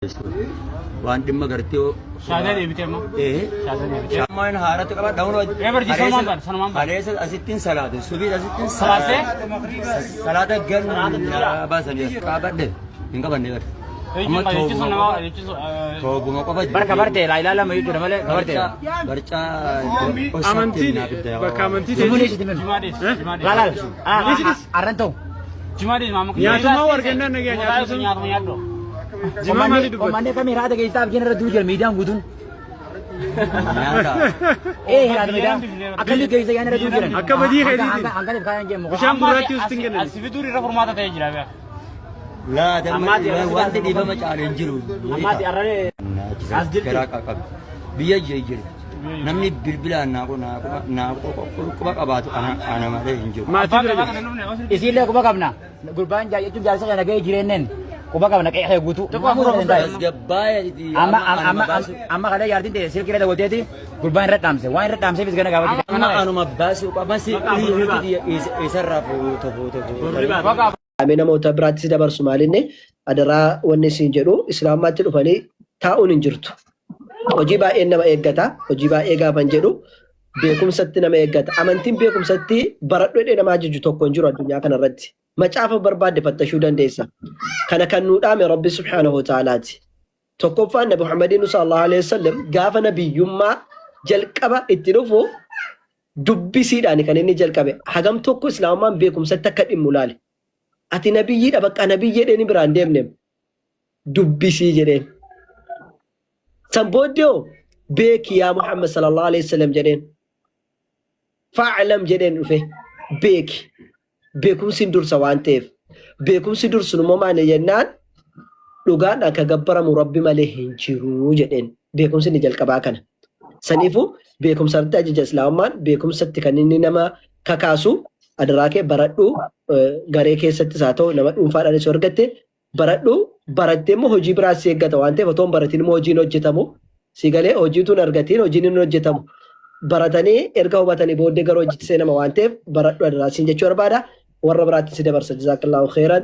waan dhimma gartee Shaadaan eebitee immoo. Shaadaan eebitee. Shaamaan haaratu qaba dhawno Eebarti sanumaan baal. Haleessa asittiin salaate subii asittiin Salaatee? salaata ganna baasanii qaabadhe hin qabanne gar. Amma tooguma qofa Barka barte laa ilaalaa mayyuu jedha malee barte. barcaa Amantii bakka amantii Laalaal. Arran ta'u. Jimaadis maamu. Nyaatuma wargannaan nagaya nyaatuma. Nyaatuma nyaaddo. Jimaa maali dubbatu? Omanne kami raata keessaa abjiin irra duujal miidiyaan guutuun. nyaata. Hiraata miidiyaan akkanni keessa yaan irra duujalan. Akka badii keessiiti. Hangaleef kaayaan jennu. Bishaan gurraatti usitin kennan. Asifituu irra furmaata ta'ee jira beekaa. Laa wanti dhiibama caalee hin jiru. Ammaati arraree as jirti. Biyya jira. Namni bilbilaan quba qabaatu ana malee hin jiru. Maatii bira jiru. Isiillee quba qabna. Gurbaan jechuun jaalisa kana gahee jireenneen quba qabna qe'ee guutuu. Amma kana yaartiin ta'e silkii irra daawwateeti gurbaan irra dhaamse waan irra dhaamseefis gana gaafate. Amma anuma baasuu qaba isarraa footoo. Amee namoota biraattis dabarsu maalinne adaraa wanni isin jedhu islaammaatti dhufanii taa'uun hin jirtu. Hojii baay'een nama eeggata. Hojii baay'ee gaafan jedhu beekumsatti nama eeggata. Amantiin beekumsatti baradhu jedhee nama ajaju tokko hin jiru addunyaa kanarratti. Macaafa barbaadde fattashuu dandeessa. Kana kan nuu dhaame Rabbi subhaanahu wa ta'aalaati. Tokkoffaan Nabi Muhammadiin sallallahu alaihi wasallam gaafa nabiyyummaa jalqaba itti dhufu dubbisiidhaan kan inni jalqabe. Hagam tokko islaamummaan beekumsatti akka dhimmu laale. Ati nabiyyiidha bakka nabiyyee jedheen biraan deemne dubbisii jedheen. San booddee beeki yaa Muhammad sallallahu alaihi wasallam jedheen. Fa'alam jedheen dhufe beeki. Beekumsi dursa waan ta'eef. Beekumsi dursun immoo maali jennaan dhugaan akka gabbaramu Rabbi malee hin jiru jedheen. Beekumsi ni jalqabaa kana. Saniifuu beekumsatti ajaja islaamummaan beekumsatti kan inni nama kakaasu adaraa kee baradhu garee keessattis haa ta'u nama dhuunfaadhaanis argatte baradhu barattee immoo hojii biraas eeggata waan ta'eef otoo hin baratiin immoo hojiin hojjetamu si galee hojiituun argatiin hojiin hin hojjetamu baratanii erga hubatanii booddee gara hojiitti seenama waan ta'eef baradhu adaraa siin jechuu barbaada warra biraatti si dabarsa jazaakallaahu khairan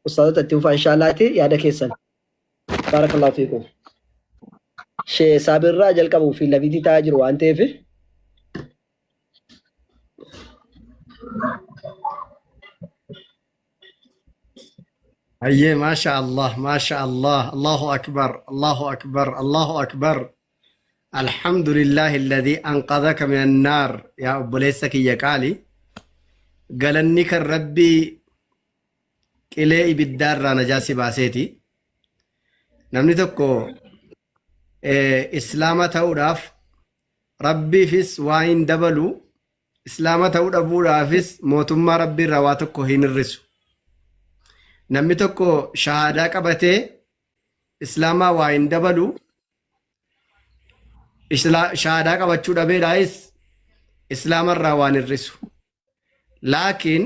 ustaazota itti fufaa inshaallaati yaada keessan baarakallaahu fiikum shee saabirraa jalqabuu fi lafiitii taa'aa jiru waan ta'eef أيه ما شاء الله ما شاء الله الله أكبر الله أكبر الله أكبر الحمد لله الذي أنقذك من النار يا أبو ليسك يا كالي قال إنك الربي إلي بالدار نجاسي باسيتي نمني تكو إسلامة توداف ربي فيس وين دبلو إسلامة توداف فيس موتما ربي رواتكو هين الرسو namni tokko shahaadaa qabatee islaamaa waa hin dabalu shahaadaa qabachuu dhabeedhaayis islaamarraa waan hir'isu laakiin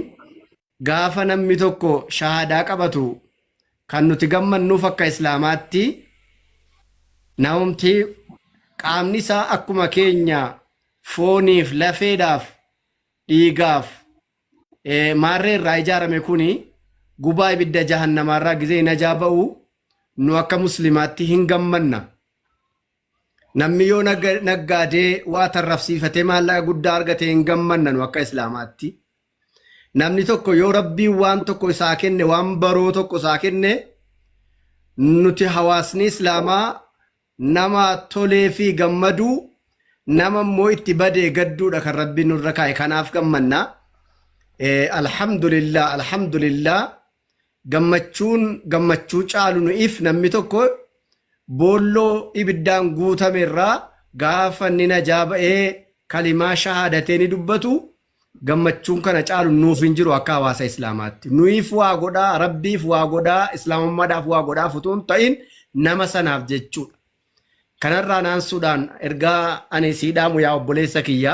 gaafa namni tokko shahaadaa qabatu kan nuti gammannuuf akka islaamaatti namumti qaamni isaa akkuma keenya fooniif lafeedhaaf dhiigaaf maarree irraa ijaarame kuni gubaa ibidda jahannamarraa gizee najaa ba'u nu akka muslimaatti hin gammanna namni yoo naggaadee waa tarrafsiifatee maallaqa guddaa argate hin gammanna nu akka islaamaatti namni tokko yoo rabbiin waan tokko isaa kenne waan baroo tokko isaa kenne nuti hawaasni islaamaa nama tolee fi gammaduu nama immoo itti badee gadduudha kan rabbiin nurra kaa'e kanaaf gammanna alhamdulillah alhamdulillah gammachuu caalu nuuf namni tokko boolloo ibiddaan guutame irraa gaafa inni najaa ba'ee kalimaa shahaadatee ni dubbatu gammachuun kana caalu nuuf hin jiru akka hawaasa islaamaatti nuuf waa godhaa rabbiif waa godhaa islaamummaadhaaf waa godhaa futuun ta'in nama sanaaf jechuudha kanarraa naansuudhaan ergaa ani siidhaamu yaa obboleessa kiyya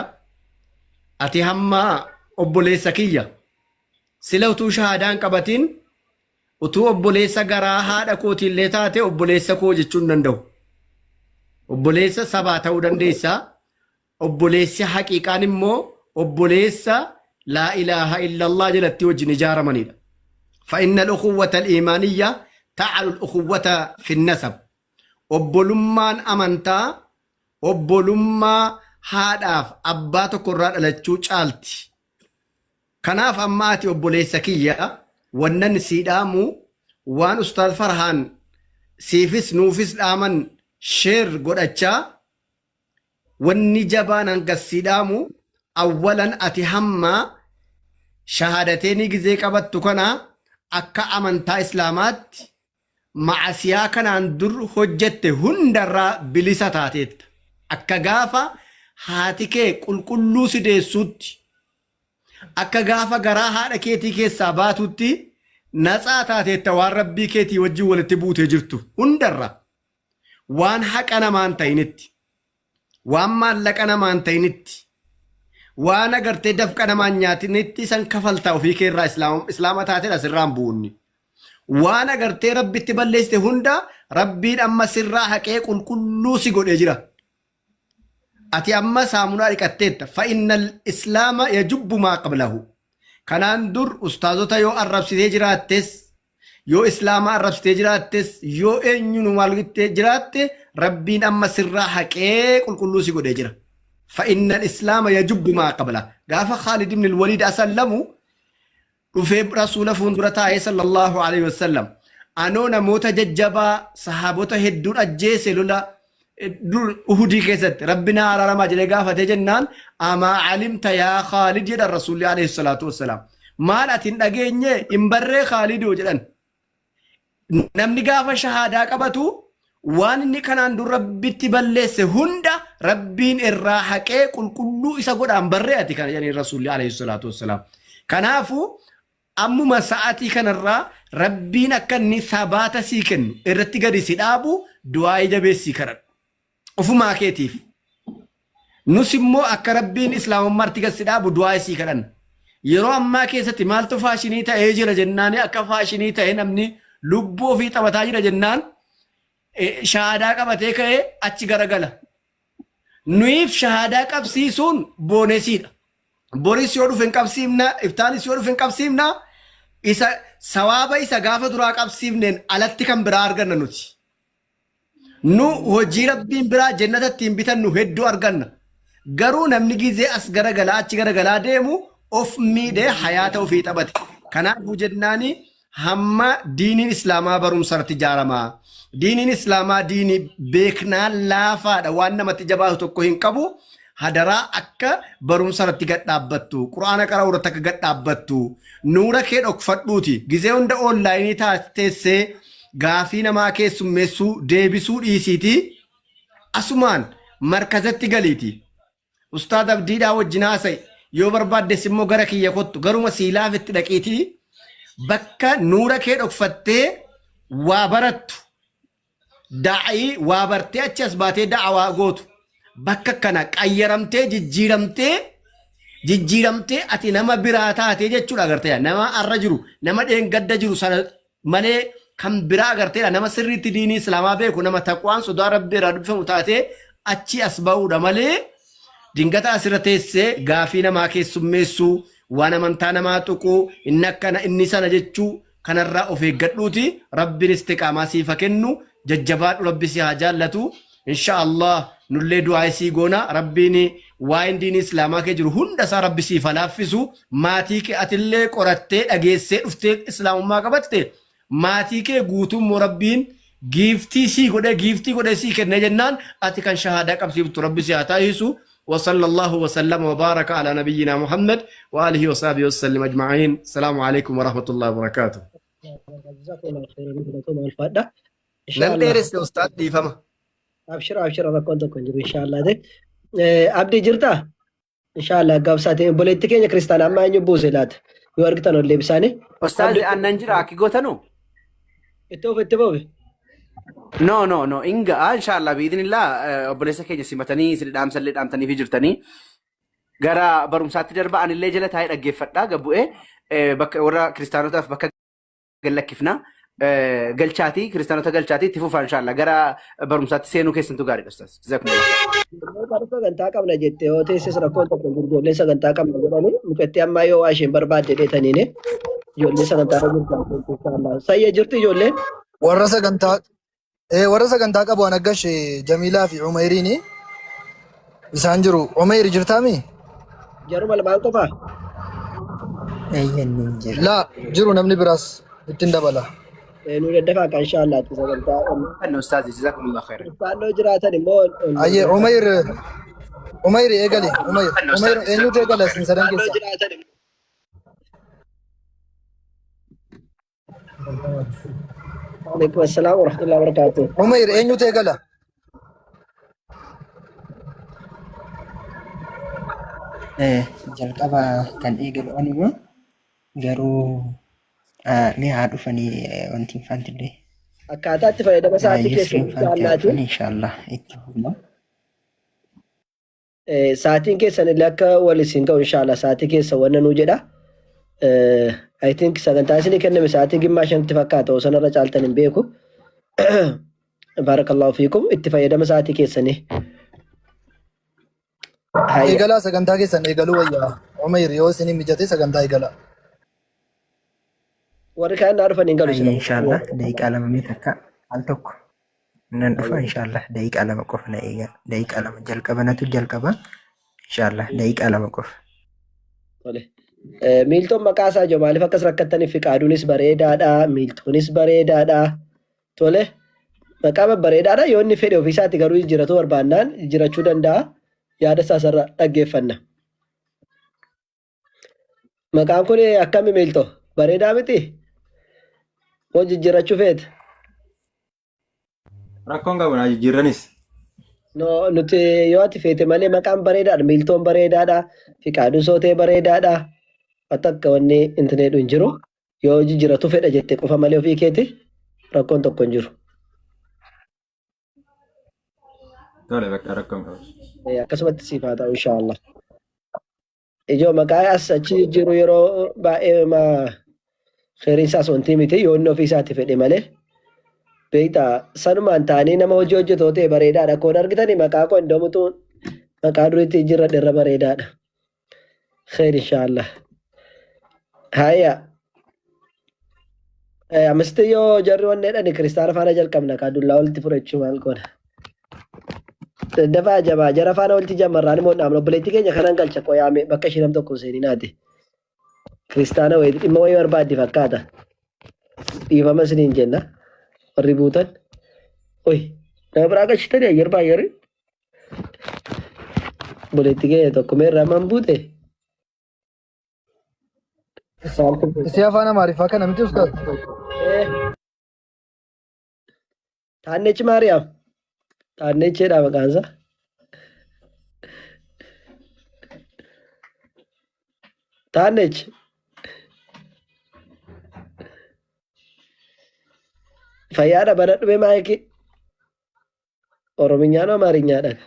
ati hamma obboleessa kiyya sila utuu shahaadaan qabatiin utuu obboleessa garaa haadha kootiillee taate obboleessa koo jechuun danda'u obboleessa sabaa ta'uu dandeessa obboleessi haqiiqaan immoo obboleessa laa ilaaha illallah jalatti wajjin ijaaramanidha فإن الأخوة الإيمانية تعالوا الأخوة في النسب أبولمان أمانتا أبولما هاداف أباتو قرار لتشوش آلتي كناف أماتي أبولي سكية ونن سيدامو وان أستاذ فرحان سيفس نوفس آمن شير قد أجا والنجبان أنك سيدامو أولا أتهمّا شهادتيني جزيك أبتكنا أكا أمانتا إسلامات مع سياكنا عندر حجت هندر بلساتات أكا غافا هاتيكي كل سيدي سوت أكا غافا غراها ركيتي كي ساباتوتي نساتات التوار ربي كيتي وجه ولتبوت جرتو هندر وان حق أنا ما انتينت وان مالك أنا ما انتينت وانا قرت دفق انا ما نياتي سن كفلتا وفي كيرا اسلام تاتي لسران بوني وانا قرت ربي تبلست هندا ربي اما سرا حقيق كل سيقول اجرا اتي اما سامونا ركتت فان الاسلام يجب ما قبله كان اندر استاذوتا يو الرب سيجراتس يو اسلام الرب سيجراتس يو انيو مالغت جرات ربي اما سرا حقيق كل سيقول اجرا فإن الإسلام يجب ما قبله قال خالد بن الوليد أسلموا وفي رسول فندرته صلى الله عليه وسلم أنونا موت ججبا صحابته هدون أجيس لولا أهدي كيست ربنا على رما جلقا فتجنان أما علمت يا خالد يد الرسول عليه الصلاة والسلام ما لا تنقيني إمبر خالد وجلن نمني قاف شهادة قبتو waan inni kanaan dur rabbitti balleesse hunda rabbiin irraa haqee qulqulluu isa godhaan barreeti kana jedhanii rasuulli alayhi salaatu wassalaam. Kanaafu ammuma sa'aatii kanarraa rabbiin akka inni sabaata sii kennu irratti gadi si dhaabu du'aa jabeessii kadhadhu. Ofumaa keetiif. Nus immoo akka rabbiin islaamummaatti gadi si dhaabu du'aa sii kadhanna. Yeroo ammaa keessatti maaltu faashinii ta'ee jira jennaan akka faashinii ta'ee namni lubbuu ofii taphataa jira jennaan shahadaa qabatee ka'ee achi garagala. Nuyiif shahadaa qabsiisuun boonesiidha. Boris yoo dhufe hin qabsiifna, iftaanis yoo dhufe hin qabsiifna, isa sawaaba isa gaafa duraa qabsiifneen alatti kan biraa arganna nuti. Nu hojii rabbiin biraa jannatatti hin bitannu hedduu arganna. Garuu namni gizee as garagalaa achi garagalaa deemu of miidhee hayaata ofii taphate. Kanaafuu jennaani hamma diiniin islaamaa barumsarratti ijaaramaa. Diiniin islaamaa diinii beeknaan laafaadha waan namatti jabaatu tokko hin qabu hadaraa akka barumsarratti gad dhaabbattu quraana qaraa irratti akka gad dhaabbattu nuura kee dhokfadhuuti gizee hunda onlaayinii teessee gaafii namaa keessummeessuu deebisuu dhiisiiti asumaan markazatti galiiti ustaad abdiidhaa wajjin haasa'e yoo barbaaddes immoo gara kiyya kottu garuma siilaaf itti dhaqiiti bakka nuura kee dhokfattee waa barattu daa'ii waa bartee achi as baatee da'awaa gootu bakka kana qayyaramtee jijjiiramtee ati nama biraa taatee jechuudha agartee nama arra jiru nama dheengadda jiru sana malee kan biraa agartee nama sirriitti diinii islaamaa beeku nama taqwaan sodaa rabbii irraa dubbifamu taatee achi as ba'uudha malee dingata asirra teessee gaafii namaa keessummeessuu waan amantaa namaa tuquu inni akkana inni sana jechuu kanarraa of eeggadhuuti rabbiin istiqaamaa siifa kennu jajjabaadhu rabbi si haa jaallatu inshaallah nullee du'aa isii goona rabbiin waa'een diinii islaamaa kee jiru hunda isaa rabbi siif laaffisu maatii kee atillee qorattee dhageessee dhuftee islaamummaa qabatte maatii kee guutummoo rabbiin giiftii sii godhee sii kenne jennaan ati kan shahaadaa qabsiiftu rabbi si haa taasisu وصلى الله وسلم وبارك على نبينا محمد وآله وصحبه وسلم أجمعين السلام عليكم ورحمة الله وبركاته نعم ديرس أستاذ دي فما أبشر ركون تكون إن شاء الله ده أبدي جرتا إن شاء الله قبل ساعتين بوليتك يا كريستال أما ينبوز لات يوركتانو اللي بساني أستاذ أن ننجر أكيد قتنو اتوبي No. Inga, inshallah, بإذن الله obboleessa keenya simatanii sirrii dhaamtanii fi jirtanii gara barumsaatti darba ani illee jala taa'ee dhaggeeffadhaa gabbu'ee bakka warra kiristaanotaaf bakka gallakkifna galchaatii kiristaanota galchaatii itti fufaa inshallah gara barumsaatti seenuu keessantu gaariidha ustaas. Sagantaa qabna jettee yoo teessis rakkoon tokko ijoollee sagantaa qabna jedhanii mukeetti ammaa yoo waa isheen barbaadde dheetaniine ijoollee sagantaa irra jirtu inshallah. Sayyee jirti ijoollee. warra sagantaa qabu anaggash Jamilaa fi Umeyriini isaan jiru. Umeyri jirtaami? Jaruma lamaan qofaa? Laa jiru namni biraas ittiin dabala. Nu daddafaa kan inshallah itti sagantaa. Kan ustaaz jazakumullah khair. Naannoo jiraatan immoo Ayyee Umeyri eegali. Umeyri eenyutu eegala isin sadan keessa? Waalaikum assalam warahmatullahi wabarakatuh. Umeyri eenyutu eegala? Jalqaba kan eegalu anuma garuu ni haa dhufanii wanti hin faantillee Akkaataa itti fayyadama sa'aatii Yusriin keessatti faanti haa jaallaati. dhufan inshallah itti fufna. Sa'aatiin keessan illee akka wal isin ga'u inshallah sa'aatii keessa wanna nuu jedha. I think sagantaa isinii kenname sa'aatii gimmaa shanitti fakkaata osoo narra caaltan hin beeku. Barakallahu fiikum itti fayyadama sa'aatii keessanii. Eegalaa sagantaa keessan eegaluu wayyaa. Umeyri yoo isin mijate sagantaa eegalaa. Warri kaan naa dhufan hin galu Ayya inshallah daqiiqaa lama mee takka al tokko nan dhufa inshallah daqiiqaa lama qofa na eega daqiiqaa lama jalqabanatu jalqaba inshallah daqiiqaa lama qofa. Tole. Miiltoon maqaa isaa jiru maaliif akkas rakkattaniif qaaduunis bareedaadha miiltoonis bareedaadha. Tole. Maqaa babbareedaadha yoo inni fedhe ofiisaatti garuu jiraatu barbaannaan jirachuu danda'a. Yaada isaa sarara dhaggeeffanna. Maqaan kun akkami miiltoo? Bareedaa miti? Moo jijjiirachuu feete? Rakkoon qabu naa jijjiirranis. No, nuti yoo ati feete malee maqaan bareedaadha. Miiltoon bareedaadha. Fiqaaduun sootee bareedaadha. Akka wanni intineedhu hin jiru. Yoo jijjiiratu fedha jette qofa malee ofii keeti rakkoon tokko hin jiru. Tole bakka rakkoon qabu. Akkasumatti siif haa ta'u inshaallah. Ijoo maqaa as achi jiru yeroo baay'ee kheriin isaas wanti miti yoo inni ofii isaatti fedhe malee. Beektaa sanumaan ta'anii nama hojii hojjetoo ta'e bareedaadha. Koon argitanii maqaa koo indoomutu maqaa duriitti jirra irra bareedaadha. Kheer inshaallah. Hayya. Amasti yoo jarri wanni jedhani kiristaana faana jalqabna kaadullaa walitti fudhachuu maal goona. Daddafaa jabaa jara faana walitti jammarraan immoo dhaabna obboleettii keenya kanan galcha qoyaame bakka ishee nam tokko seenii naati. Kiristaana wayii dhimma wayii barbaaddi fakkaata. Dhiifama isiniin jenna. Warri buutan. Oy nama biraa galchitanii ayyar baay'eerri. Obboleettii keenya tokko meerraa man buute. Isii afaan Amaariffaa kana miti ustaaz? Taannechi Maariyaam. Taannecheedha maqaansa. Taannechi. Fayyaadha bara dhume maayiki. ኦሮምኛ ነው አማርኛ ነው?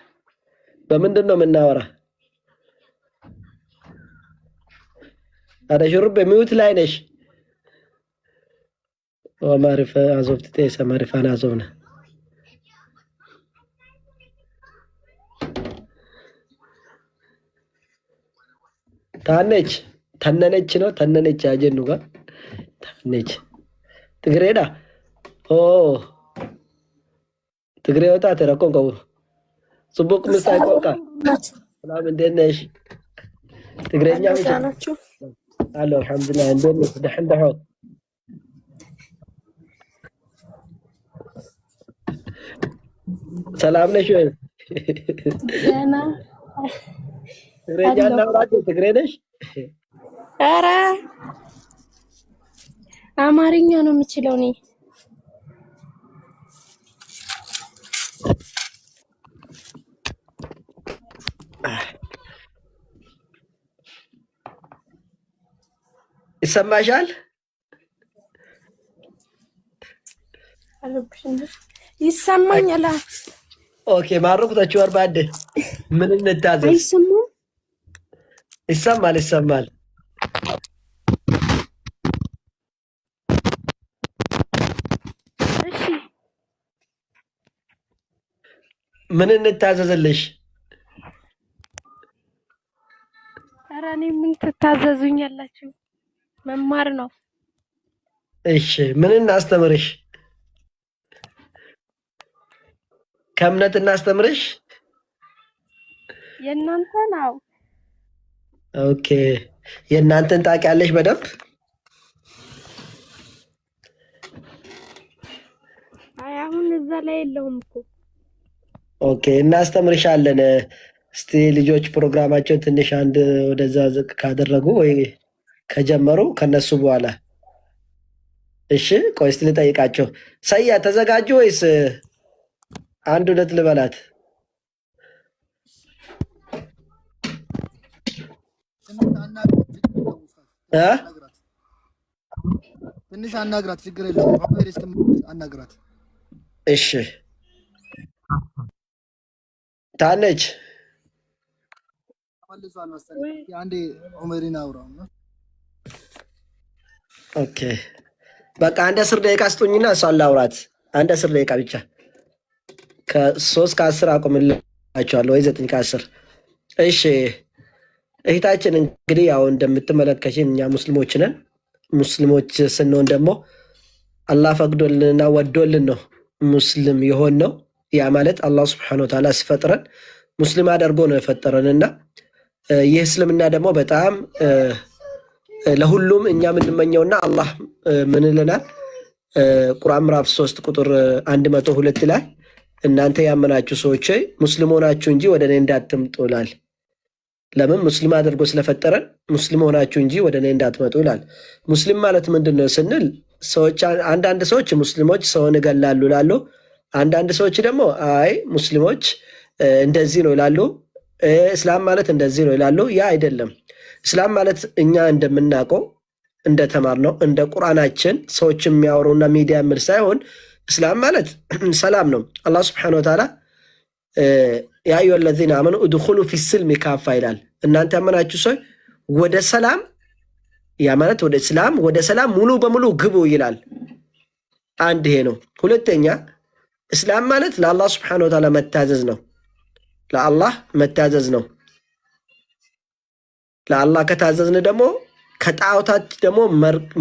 በምንድን ነው የምናወራ? አረ ሹሩብ ሚውት ላይ ነሽ? ወማሪፍ አዞፍት ተሰ ማሪፋና አዞና ታነች ተነነች ነው ተነነች አጀኑ ጋር ታነች ትግሬዳ ኦ ትግሬ ወጣ ተረኮን ቀቡ ጽቡቅ ምሳይ ቆቃ ሰላም እንዴት ነሽ? ትግሬኛ ብቻ ናችሁ? አሎ አልহামዱሊላህ እንዴት ነሽ? ደህና ደህና ሰላም ነሽ ወይ? ደህና ትግሬኛ እናውራችሁ? ትግሬ ነሽ? ኧረ አማርኛ ነው የምችለው እኔ። ይሰማሻል? ይሰማኛል። ኦኬ ማሩቁታችሁ አርባደ ምን እንታዘዝ? አይሰማም? ይሰማል ይሰማል። እሺ ምን እንታዘዝልሽ? ኧረ እኔ ምን ትታዘዙኛላችሁ? መማር ነው። እሺ ምን እናስተምርሽ? ከእምነት እናስተምርሽ። የእናንተ ነው። ኦኬ የእናንተን ታውቂያለሽ በደንብ? አይ አሁን እዛ ላይ የለውም እኮ። ኦኬ እናስተምርሻለን። እስቲ ልጆች ፕሮግራማቸውን ትንሽ አንድ ወደዛ ዝቅ ካደረጉ ወይ ከጀመሩ ከነሱ በኋላ እሺ። ቆይ እስቲ ልጠይቃቸው። ሰያ ተዘጋጁ ወይስ አንድ ሁለት ልበላት? ትንሽ አናግራት፣ ችግር የለውም። ዑመር አናግራት። እሺ ታነች መልሷል መሰለኝ። አንዴ ዑመርን አውራው ነው። ኦኬ በቃ አንድ 10 ደቂቃ ስጡኝና እሷን ላውራት። አንድ 10 ደቂቃ ብቻ ከ3 ከ10 አቆምላችኋለሁ ወይ 9 ከ10። እሺ እህታችን እንግዲህ ያው እንደምትመለከችን እኛ ሙስሊሞች ነን። ሙስሊሞች ስንሆን ደግሞ አላህ ፈቅዶልንና ወዶልን ነው ሙስሊም የሆን ነው። ያ ማለት አላህ Subhanahu Wa Ta'ala ሲፈጥረን ሙስሊም አድርጎ ነው የፈጠረንና ይህ እስልምና ደግሞ በጣም ለሁሉም እኛ የምንመኘውና አላህ ምን ይለናል? ቁርአን ምዕራፍ 3 ቁጥር 102 ላይ እናንተ ያመናችሁ ሰዎች ሙስሊም ሆናችሁ እንጂ ወደ እኔ እንዳትመጡ ይላል። ለምን? ሙስሊም አድርጎ ስለፈጠረን ሙስሊም ሆናችሁ እንጂ ወደ እኔ እንዳትመጡ ይላል። ሙስሊም ማለት ምንድነው ስንል ሰዎች አንዳንድ ሰዎች ሙስሊሞች ሰውን ይገላሉ ይላሉ። አንዳንድ ሰዎች ደግሞ አይ ሙስሊሞች እንደዚህ ነው ይላሉ። እስላም ማለት እንደዚህ ነው ይላሉ። ያ አይደለም። እስላም ማለት እኛ እንደምናውቀው እንደተማርነው እንደ ቁርአናችን ሰዎች የሚያወሩና ሚዲያ ምር ሳይሆን እስላም ማለት ሰላም ነው። አላህ Subhanahu Wa Ta'ala ያ አዩሀ الذين آمنوا ادخلوا في السلم ካፋ ይላል። እናንተ ያመናችሁ ሰው ወደ ሰላም ያ ማለት ወደ እስላም ወደ ሰላም ሙሉ በሙሉ ግቡ ይላል። አንድ ይሄ ነው። ሁለተኛ እስላም ማለት ለአላህ Subhanahu Wa Ta'ala መታዘዝ ነው። ለአላህ መታዘዝ ነው። ለአላህ ከታዘዝን ደግሞ ከጣዖታት ደግሞ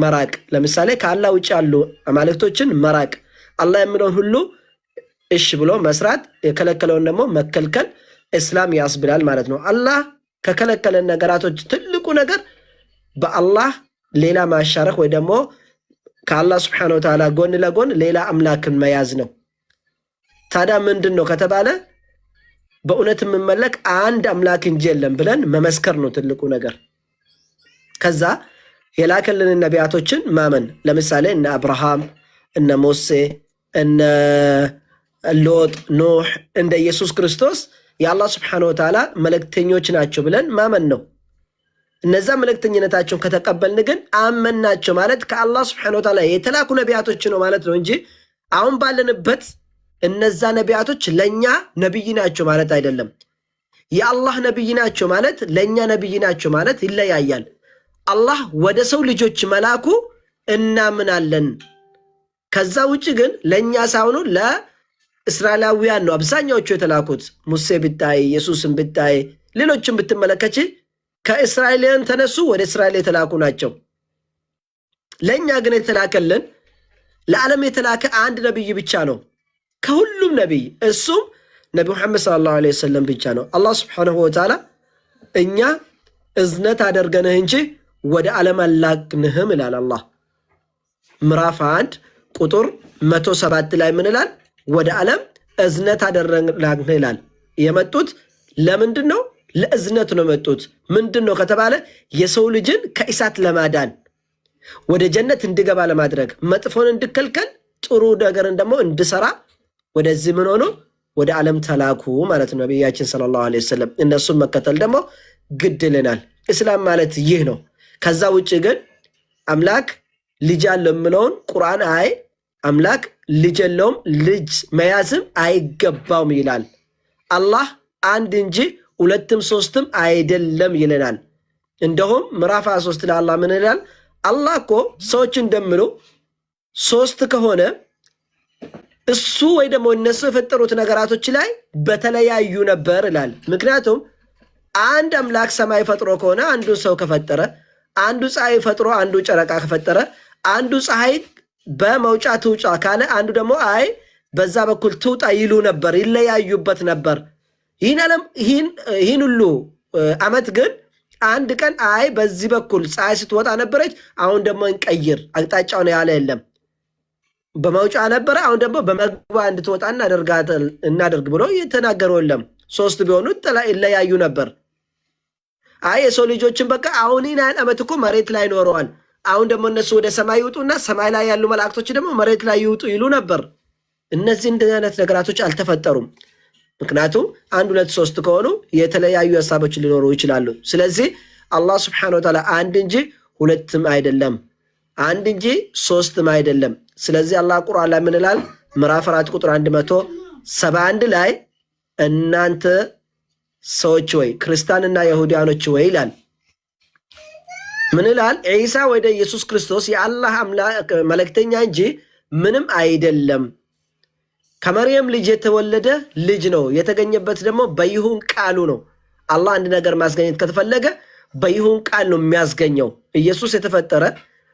መራቅ። ለምሳሌ ከአላህ ውጭ ያሉ አማልክቶችን መራቅ፣ አላህ የሚለውን ሁሉ እሺ ብሎ መስራት፣ የከለከለውን ደግሞ መከልከል እስላም ያስብላል ማለት ነው። አላህ ከከለከለን ነገራቶች ትልቁ ነገር በአላህ ሌላ ማሻረክ ወይ ደግሞ ከአላህ Subhanahu Wa Ta'ala ጎን ለጎን ሌላ አምላክን መያዝ ነው። ታዲያ ምንድነው ከተባለ በእውነት የምመለክ አንድ አምላክ እንጂ የለም ብለን መመስከር ነው ትልቁ ነገር። ከዛ የላከልን ነቢያቶችን ማመን። ለምሳሌ እነ አብርሃም፣ እነ ሙሴ፣ እነ ሎጥ፣ ኖህ፣ እንደ ኢየሱስ ክርስቶስ የአላህ Subhanahu Wa Ta'ala መልእክተኞች ናቸው ብለን ማመን ነው። እነዛ መልእክተኝነታቸውን ከተቀበልን ግን አመናቸው ማለት ከአላህ Subhanahu Wa Ta'ala የተላኩ ነቢያቶች ነው ማለት ነው እንጂ አሁን ባለንበት እነዛ ነቢያቶች ለኛ ነብይ ናቸው ማለት አይደለም። የአላህ ነብይ ናቸው ማለት ለኛ ነብይ ናቸው ማለት ይለያያል። አላህ ወደ ሰው ልጆች መላኩ እናምናለን። ከዛ ውጭ ግን ለኛ ሳይሆኑ ለእስራኤላውያን ነው አብዛኛዎቹ የተላኩት። ሙሴ ብታይ፣ ኢየሱስን ብታይ፣ ሌሎችን ብትመለከች ከእስራኤላውያን ተነሱ ወደ እስራኤል የተላኩ ናቸው። ለኛ ግን የተላከልን ለዓለም የተላከ አንድ ነብይ ብቻ ነው ከሁሉም ነብይ፣ እሱም ነቢ መሐመድ ሰለላሁ ዐለይሂ ወሰለም ብቻ ነው። አላህ Subhanahu Wa Ta'ala እኛ እዝነት አደርገንህ እንጂ ወደ ዓለም አላክንህም ይላል። አላህ ምዕራፍ 1 ቁጥር 107 ላይ ምን ይላል? ወደ ዓለም እዝነት አደረግን ይላል። የመጡት ለምንድን ነው? ለእዝነት ነው የመጡት። ምንድን ነው ከተባለ የሰው ልጅን ከእሳት ለማዳን ወደ ጀነት እንዲገባ ለማድረግ መጥፎን እንድከልከል ጥሩ ነገርን ደግሞ እንድሰራ ወደዚህ ምን ሆኖ ወደ ዓለም ተላኩ ማለት ነው ነብያችን ሰለላሁ ዐለይሂ ወሰለም። እነሱን መከተል ደግሞ ግድ ይለናል። እስላም ማለት ይህ ነው። ከዛ ውጪ ግን አምላክ ልጅ አለው የሚለውን ቁርአን አይ አምላክ ልጅ የለውም ልጅ መያዝም አይገባውም ይላል። አላህ አንድ እንጂ ሁለትም ሶስትም አይደለም ይለናል። እንደውም ምዕራፍ 23 ላይ አላህ ምን ይላል? አላህ እኮ ሰዎች እንደሚሉ ሶስት ከሆነ እሱ ወይ ደግሞ እነሱ የፈጠሩት ነገራቶች ላይ በተለያዩ ነበር ይላል። ምክንያቱም አንድ አምላክ ሰማይ ፈጥሮ ከሆነ አንዱ ሰው ከፈጠረ፣ አንዱ ፀሐይ ፈጥሮ አንዱ ጨረቃ ከፈጠረ፣ አንዱ ፀሐይ በመውጫ ትውጫ ካለ፣ አንዱ ደግሞ አይ በዛ በኩል ትውጣ ይሉ ነበር፣ ይለያዩበት ነበር። ይህን ሁሉ አመት ግን አንድ ቀን አይ በዚህ በኩል ፀሐይ ስትወጣ ነበረች፣ አሁን ደግሞ እንቀይር አቅጣጫውን ያለ የለም። በመውጫ ነበረ፣ አሁን ደግሞ በመግቢያ እንድትወጣ እናደርግ ብሎ የተናገረው የለም። ሶስት ቢሆኑ ይለያዩ ነበር። አይ የሰው ልጆችን በቃ አሁን ይህን አመት እኮ መሬት ላይ ኖረዋል፣ አሁን ደግሞ እነሱ ወደ ሰማይ ይውጡና ሰማይ ላይ ያሉ መላእክቶች ደግሞ መሬት ላይ ይውጡ ይሉ ነበር። እነዚህ እንደዚህ አይነት ነገራቶች አልተፈጠሩም። ምክንያቱም 1 2 3 ከሆኑ የተለያዩ ሐሳቦች ሊኖሩ ይችላሉ። ስለዚህ አላህ Subhanahu Wa Ta'ala አንድ እንጂ ሁለትም አይደለም፣ አንድ እንጂ ሶስትም አይደለም። ስለዚህ አላህ ቁርአን ላይ ምን ይላል? ምዕራፍ 4 ቁጥር 171 ላይ እናንተ ሰዎች ወይ ክርስቲያንና ይሁዳኖች ወይ ይላል። ምን ይላል? ኢሳ ወደ ኢየሱስ ክርስቶስ የአላህ አምላክ መልእክተኛ እንጂ ምንም አይደለም። ከመርየም ልጅ የተወለደ ልጅ ነው። የተገኘበት ደግሞ በይሁን ቃሉ ነው። አላህ አንድ ነገር ማስገኘት ከተፈለገ በይሁን ቃል ነው የሚያስገኘው። ኢየሱስ የተፈጠረ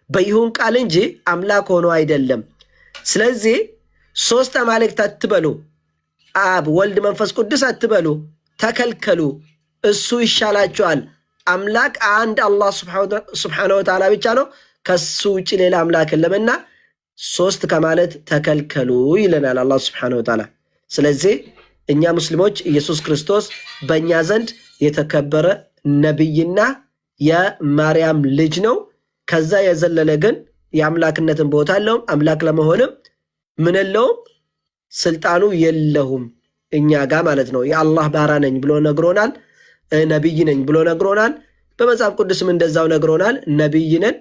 በይሁን ቃል እንጂ አምላክ ሆኖ አይደለም። ስለዚህ ሶስት አማልክት አትበሉ፣ አብ ወልድ መንፈስ ቅዱስ አትበሉ፣ ተከልከሉ። እሱ ይሻላችኋል። አምላክ አንድ አላህ Subhanahu Wa Ta'ala ብቻ ነው፣ ከሱ ውጪ ሌላ አምላክ የለምና ሶስት ከማለት ተከልከሉ ይለናል አላህ Subhanahu Wa Ta'ala። ስለዚህ እኛ ሙስሊሞች ኢየሱስ ክርስቶስ በእኛ ዘንድ የተከበረ ነብይና የማርያም ልጅ ነው። ከዛ የዘለለ ግን የአምላክነትን ቦታ አለው። አምላክ ለመሆንም ምን የለውም፣ ስልጣኑ የለውም እኛ ጋር ማለት ነው። የአላህ ባሪያ ነኝ ብሎ ነግሮናል። ነብይ ነኝ ብሎ ነግሮናል። በመጽሐፍ ቅዱስም እንደዛው ነግሮናል። ነብይ ነን፣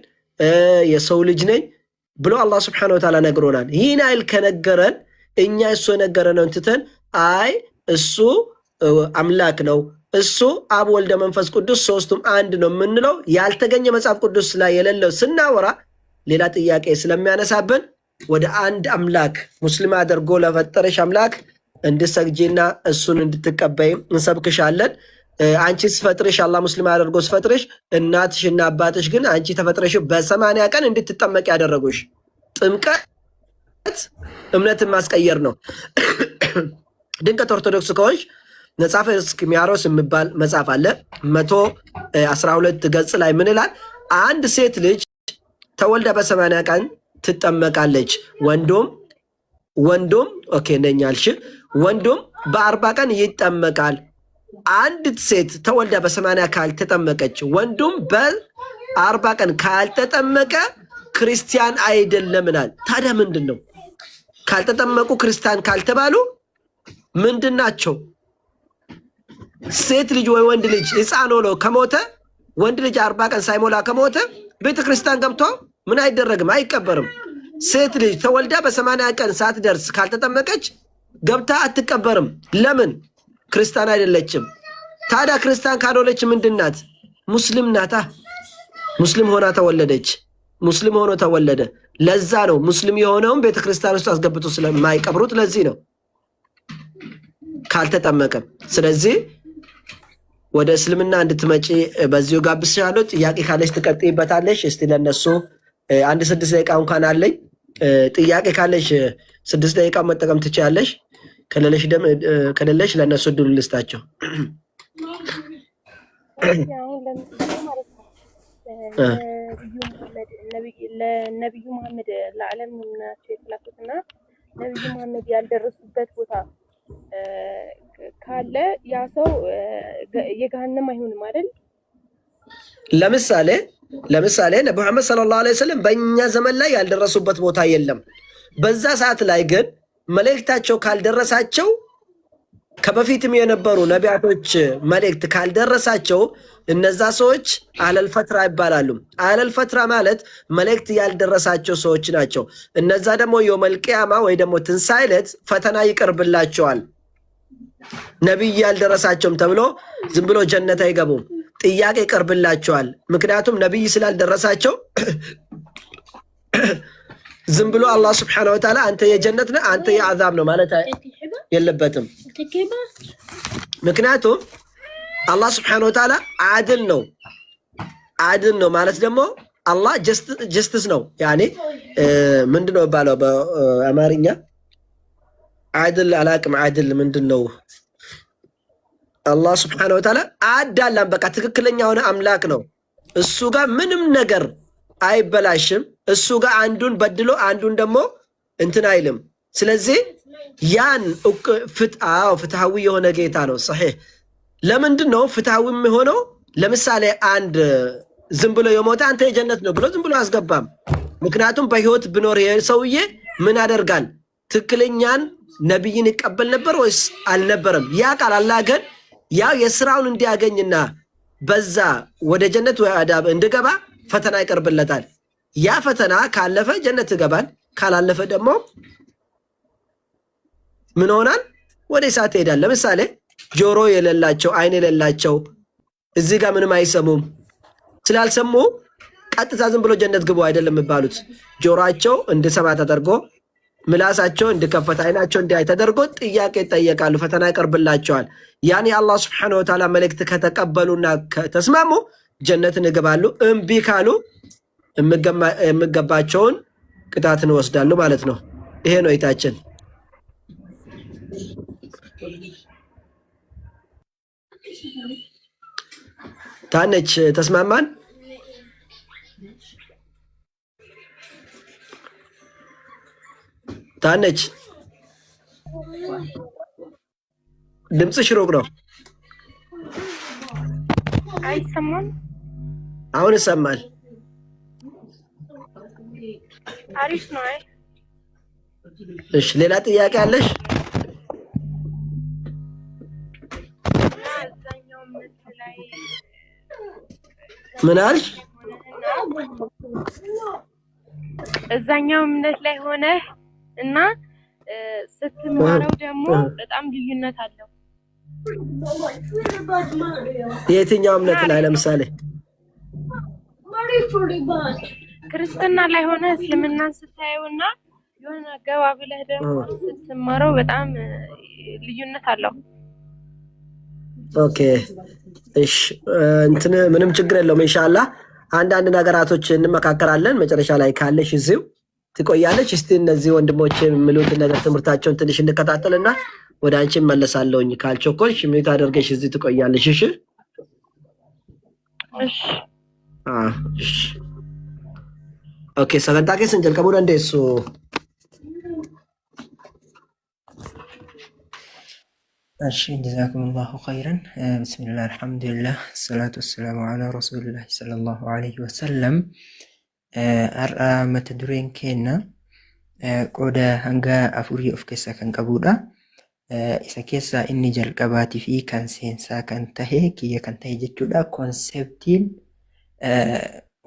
የሰው ልጅ ነኝ ብሎ አላህ Subhanahu Wa Ta'ala ነግሮናል። ይህን አይል ከነገረን እኛ እሱ የነገረነውን ትተን አይ እሱ አምላክ ነው፣ እሱ አብ ወልደ መንፈስ ቅዱስ ሶስቱም አንድ ነው የምንለው ያልተገኘ መጽሐፍ ቅዱስ ላይ የሌለው ስናወራ ሌላ ጥያቄ ስለሚያነሳብን ወደ አንድ አምላክ ሙስሊም አድርጎ ለፈጠረሽ አምላክ እንድትሰግጂና እሱን እንድትቀበይ እንሰብክሻለን። አንቺ ስፈጥርሽ አላህ ሙስሊም አድርጎ ስፈጥርሽ እናትሽና አባትሽ ግን አንቺ ተፈጥረሽ በ80 ቀን እንድትጠመቅ ያደረጉሽ። ጥምቀት እምነትን ማስቀየር ነው። ድንቀት ኦርቶዶክስ ከሆንሽ መጽሐፈ እስክሚያሮስ የሚባል መጽሐፍ አለ 112 ገጽ ላይ ምን ይላል? አንድ ሴት ልጅ ተወልዳ በ80 ቀን ትጠመቃለች። ወንዱም ኦኬ ነኛልሽ ወንዱም በ40 ቀን ይጠመቃል። አንዲት ሴት ተወልዳ በ80 ካልተጠመቀች ወንዱም በ40 ቀን ካልተጠመቀ ክርስቲያን አይደለምናል። ታዲያ ምንድነው? ካልተጠመቁ ክርስቲያን ካልተባሉ ምንድናቸው? ሴት ልጅ ወይ ወንድ ልጅ ሕፃን ሆኖ ከሞተ ወንድ ልጅ 40 ቀን ሳይሞላ ከሞተ ቤተ ክርስቲያን ገብቶ ምን አይደረግም፣ አይቀበርም። ሴት ልጅ ተወልዳ በ80 ቀን ሳትደርስ ካልተጠመቀች ገብታ አትቀበርም። ለምን? ክርስቲያን አይደለችም። ታዲያ ክርስቲያን ካልሆነች ምንድናት? ሙስሊም ናታ። ሙስሊም ሆና ተወለደች። ሙስሊም ሆኖ ተወለደ። ለዛ ነው ሙስሊም የሆነውን ቤተ ክርስቲያን ውስጥ አስገብቶ ስለማይቀብሩት ለዚህ ነው ካልተጠመቀም። ስለዚህ ወደ እስልምና እንድትመጪ በዚሁ ጋብዝሻለሁ። ጥያቄ ካለሽ ትቀጥይበታለሽ። እስቲ ለነሱ 6 ደቂቃ እንኳን አለኝ። ጥያቄ ካለሽ 6 ደቂቃ መጠቀም ትችያለሽ። ከሌለሽ ለነሱ እድሉ ልስጣቸው። አሁን ለምሳሌ ማለት ነው ነብዩ መሐመድ ለዓለም ናቸው የተላኩትና ነብዩ መሐመድ ያልደረሱበት ቦታ ካለ ያ ሰው የገሃነም አይሆንም አይደል? ለምሳሌ ነብዩ መሐመድ ሰለላሁ ዐለይሂ ወሰለም በእኛ ዘመን ላይ ያልደረሱበት ቦታ የለም። በዛ ሰዓት ላይ ግን መልእክታቸው ካልደረሳቸው ከበፊትም የነበሩ ነቢያቶች መልእክት ካልደረሳቸው እነዛ ሰዎች አህለል ፈትራ ይባላሉ። አህለል ፈትራ ማለት መልእክት ያልደረሳቸው ሰዎች ናቸው። እነዛ ደግሞ የውመል ቂያማ ወይ ደግሞ ትንሣኤ ዕለት ፈተና ይቀርብላቸዋል። ነቢይ ያልደረሳቸውም ተብሎ ዝም ብሎ ጀነት አይገቡም። ጥያቄ ይቀርብላቸዋል። ምክንያቱም ነቢይ ስላልደረሳቸው ዝም ብሎ አላህ Subhanahu Wa Ta'ala አንተ የጀነት ነህ አንተ የአዛብ ነው ማለት የለበትም። ምክንያቱም አላህ Subhanahu Wa Ta'ala አድል ነው ማለት ደግሞ አላህ ጀስቲስ ነው። ያኔ ምንድነው ባለው በአማርኛ عادل አላቅም عادل ምንድነው አላህ Subhanahu Wa Ta'ala አዳላም በቃ ትክክለኛ ሆነ አምላክ ነው እሱ ጋር ምንም ነገር አይበላሽም እሱ ጋር አንዱን በድሎ አንዱን ደግሞ እንትን አይልም ስለዚህ ያን ፍትሃዊ የሆነ ጌታ ነው صحيح ለምንድነው ፍትሃዊ የሚሆነው ለምሳሌ አንድ ዝም ብሎ የሞተ አንተ የጀነት ነው ብሎ ዝም ብሎ አስገባም ምክንያቱም በህይወት ብኖር ሰውዬ ምን ያደርጋል ትክክለኛን ነብይን ይቀበል ነበር ወይስ አልነበረም ያ ቃል አላህ ግን ያ የሥራውን እንዲያገኝና በዛ ወደ ጀነት ወይ አዳብ እንድገባ ፈተና ይቀርብለታል ያ ፈተና ካለፈ ጀነት ይገባል ካላለፈ ደግሞ ምን ሆናል ወደ እሳት ይሄዳል ለምሳሌ ጆሮ የሌላቸው አይን የሌላቸው እዚህ ጋር ምንም አይሰሙም ስላልሰሙ ቀጥታ ዝም ብሎ ጀነት ግቡ አይደለም የሚባሉት ጆሮአቸው እንዲሰማ ተደርጎ ምላሳቸው እንዲከፈት አይናቸው እንዲያይ ተደርጎ ጥያቄ ይጠየቃሉ ፈተና ይቀርብላቸዋል ያኔ አላህ Subhanahu Wa Ta'ala መልእክት ከተቀበሉና ከተስማሙ ጀነትን ይገባሉ እምቢ ካሉ የሚገባቸውን ቅጣትን ወስዳሉ ማለት ነው ይሄ ነው እይታችን ታነች ተስማማን ታነች ድምጽሽ ሩቅ ነው አይሰማም አሁን ይሰማል አሪፍ ነው አይ እሺ ሌላ ጥያቄ አለሽ ምን አልሽ እዛኛው እምነት ላይ ሆነ እና ስትማረው ደግሞ በጣም ልዩነት አለው የትኛው እምነት ላይ ለምሳሌ ክርስትና ላይ ሆነ እስልምናን ስታየውና የሆነ ገባ ብለህ ደግሞ ስትማረው በጣም ልዩነት አለው ኦኬ እሺ እንትን ምንም ችግር የለውም ኢንሻአላህ አንዳንድ ነገራቶች እንመካከራለን መጨረሻ ላይ ካለሽ እዚው ትቆያለሽ እስቲ እነዚህ ወንድሞች የሚሉት ነገር ትምርታቸውን ትንሽ እንከታተልና ወደ አንቺ መለሳለሁኝ ካልቾኮልሽ ምን ታደርገሽ እዚህ ትቆያለሽ እሺ እሺ ኦኬ ሰገንታከ ሰንጀል ከቡዳ እንደሱ እሺ ጀዛኩሙላሁ ኸይረን ቢስሚላህ አልሐምዱሊላህ ሰላቱ ወሰላሙ ዐላ ረሱሊላህ ሰለላሁ ዐለይሂ ወሰለም አርአ መተዱሬን ኬና ቆዳ hanga afurii of keessaa kan qabudha isa keessaa inni jalqabaatii fi kan seensaa kan tahe kiyya kan tahe jechuudha konseptiin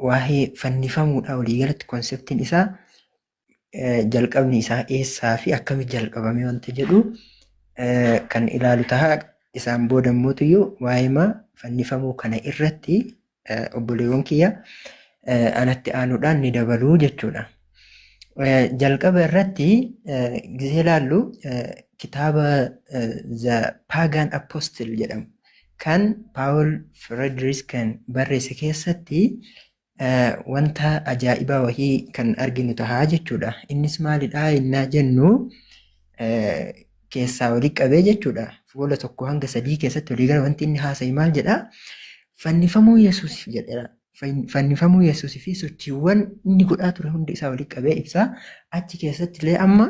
waa'ee fannifamuudha waliigalatti konseptiin isaa jalqabni isaa eessaa fi akkamitti jalqabame wanta jedhu kan ilaalu taha isaan booda mootiyyuu waa'ima fannifamuu kana irratti obboleewwan kiyya anatti aanuudhaan ni dabaluu jechuudha. jalqaba irratti gisee ilaallu kitaaba The Pagan Apostle jedhamu kan Paul Frederiksson barreesse keessatti wanta ajaa'ibaa wahii kan arginu tahaa jechuudha. Innis maalidhaa innaa jennu keessaa walii qabee jechuudha. Fuula tokko hanga sadii keessatti walii gala wanti inni haasa'e maal jedhaa fannifamuu Yesuusiif jedheera. Fannifamuu Yesuusii fi sochiiwwan inni godhaa ture hundi isaa walii qabee ibsaa achi keessatti illee amma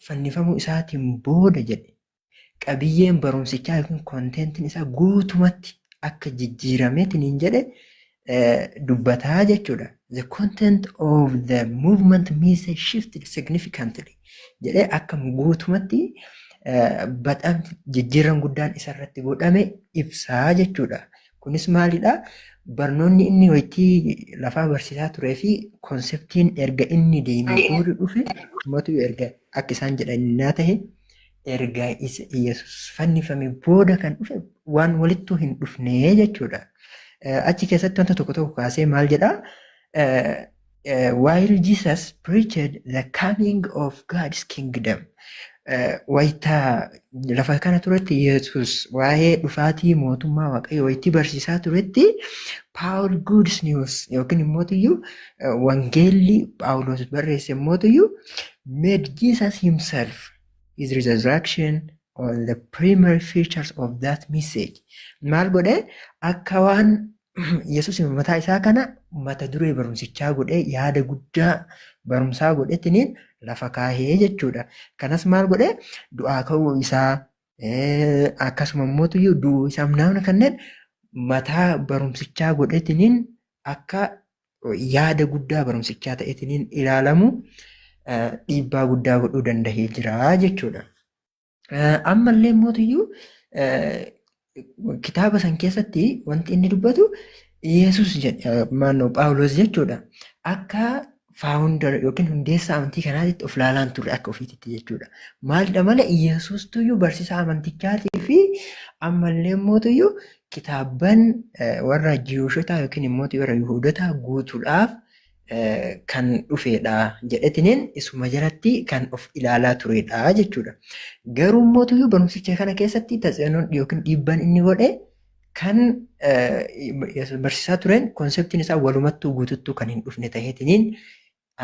fannifamuu isaatiin booda jedhe qabiyyeen barumsichaa yookiin konteentiin isaa guutumatti akka jijjiirameetiin jedhe dubbataa jechuudha. The content of the movement message shifted significantly jedhee akka guutumatti badhaan jijjiiran guddaan isarratti godhame ibsaa jechuudha. Kunis maalidhaa? Barnoonni inni waytii lafaa barsiisaa turee fi konseptiin erga inni deemee guuri dhufe mootu erga akka isaan jedhanii tahe erga Yesuus fannifame booda kan dhufe waan walittuu hin dhufne jechuudha. Achi keessatti wanta tokko tokko kaasee maal jedhaa? While Jesus preached the coming of God's kingdom. Wayitaa lafa kana turetti Yesuus waa'ee dhufaatii mootummaa Waaqayyoo wayitii barsiisaa turetti Paul Good News yookiin immootiyyuu wangeelli Phaawulos barreesse immootiyyuu made Jesus himself his resurrection or the primary features of that message. Maal godhe akka waan Yesuus mataa isaa kana mata duree barumsichaa godhee yaada guddaa barumsaa godhetiniin lafa kaahee jechuudha. Kanas maal godhe du'aa ka'uu isaa akkasuma immoo du'uu isaa naamna kanneen mataa barumsichaa godhetiniin akka yaada guddaa barumsichaa ta'etiniin ilaalamu dhiibbaa guddaa godhuu danda'ee jira jechuudha. Ammallee mootiyyuu kitaaba san keessatti wanti inni dubbatu Yesuus maannoo Phaawulos jechuudha. Akka faawundar yookiin hundeessaa amantii kanaatitti of laalaan turre akka ofiititti jechuudha. Maalidha malee Yesuustuyyuu barsiisaa amantichaatii fi ammallee mootiyyuu kitaaban warra Jiwushotaa yookiin immoo warra Yihuudotaa guutuudhaaf kan dhufedha jedhetiniin isuma jalatti kan of ilaalaa turedha jechuudha. Garuu mootiyyuu barumsicha kana keessatti taasifamuun yookiin dhiibbaan inni godhe kan barsiisaa tureen konseptiin isaa walumattuu guututtuu kan hin dhufne ta'eetiniin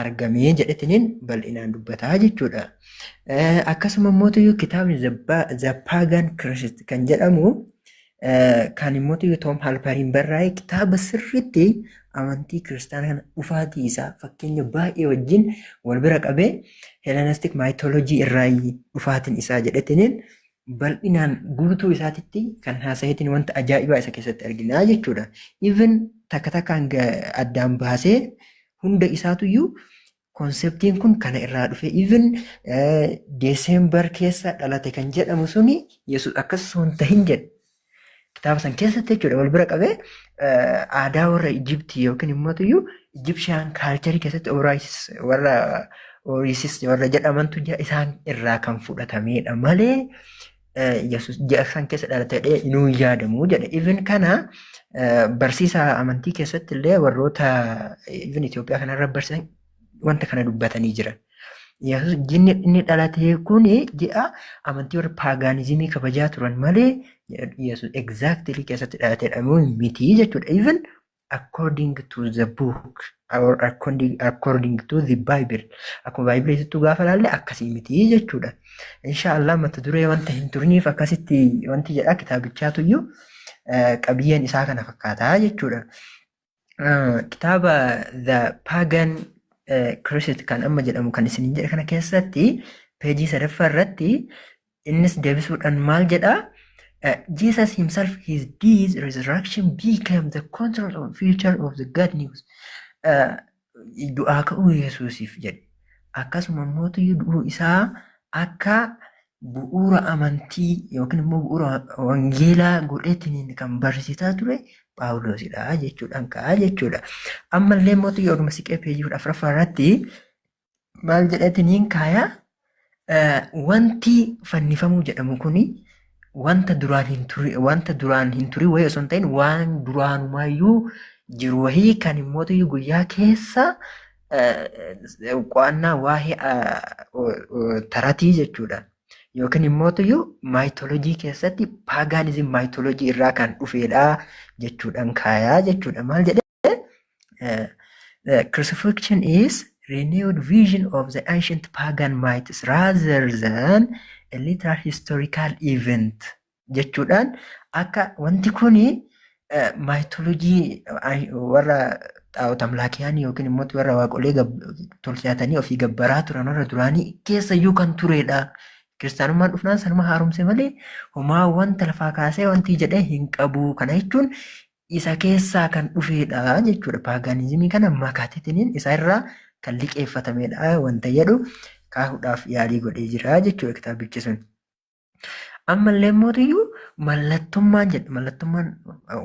argamee jedhetiniin bal'inaan dubbataa jechuudha. Akkasuma mootiyyuu kitaabni The Pagan Christ kan jedhamu kan immoo Tom Halperiin barraa'e kitaaba sirriitti amantii kiristaanaa kana dhufaatii isaa fakkeenya baay'ee wajjin wal bira qabee Hellenistic mythology irraa dhufaatiin isaa jedhetiniin bal'inaan guutuu isaatitti kan haasa'eetiin wanta ajaa'ibaa isa keessatti arginaa jechuudha. Even takka takkaan addaan baasee hunda isaatuyyuu konseptiin kun kana irraa dhufe even Deesembar keessa dhalate kan jedhamu suni Yesuus akkasuma hin tahin jedhe. Kitaaba san keessatti jechuudha wal bira qabee aadaa warra Ijiptii yookiin immoo Ijipshaan kaalcharii keessatti Oriisis warra jedhamantu isaan irraa kan fudhatamedha malee Yesuus ji'a san keessa dhalatee inuu yaadamu jedhe. Even kana barsiisaa amantii keessatti illee warroota even Itoophiyaa kanarra barsiisan wanta kana dubbatanii jiran. Yesuus jinni inni dhalatee kun ji'a amantii warra paagaanizimii kabajaa turan malee Yesuus exactly keessatti dhalatee miti jechuudha. Even according to the book or according to the Bible akkuma Bibiliitti gaafa laalle akkasii miti jechuudha. Inshaallah mata duree wanta hin turniif akkasitti wanti jedha kitaabichaatuyyuu qabiyyeen isaa kana fakkaataa jechuudha. Kitaaba The Pagan Christ kan amma jedhamu kan isin jedhe kana keessatti peejii 3 irratti innis deebisuudhaan maal jedha Jesus himself, his deeds, resurrection became the control of future of the good news. Du'aa ka'uu Yesuusiif jedhe. Akkasuma immoo du'uu isaa akka bu'uura amantii yookiin immoo bu'uura wangeelaa godheetiin kan barsiisaa ture Phaawulosidha jechuudhaan ka'a jechuudha. Ammallee immoo oduma siqee peejii 14 irratti maal jedheetiniin kaaya wanti fannifamuu jedhamu kuni wanta duraan hin turi wayii osoo hin ta'in waan duraanumayyuu jiru wayii kan immoo guyyaa keessa qo'annaa waa'ee taratii jechuudha. Yookiin immoo maayitoolojii keessatti paagaanizim maayitoolojii irraa kan dhufedha jechuudhaan kaayaa jechuudha. Maal jedhee crucifixion is renewed vision of the ancient pagan myths rather than a literal historical event jechuudhaan akka wanti kuni maayitoolojii warra xaa'ota amlaakiyaan yookiin immoo warra waaqolee tolchatanii ofii gabbaraa turan warra duraanii keessayyuu kan turedha. Kiristaanummaan dhufnaan sanuma haaromse malee homaa wanta lafaa kaasee wanti jedhee hin qabu. Kana jechuun isa keessaa kan dhufedha jechuudha. Paagaanizimii kana makaatetiniin isa irraa kan liqeeffatamedha wanta jedhu kaahuudhaaf yaalii godhee jira jechuudha kitaabichi sun. Ammallee mootiyyuu mallattummaan jedha. Mallattummaan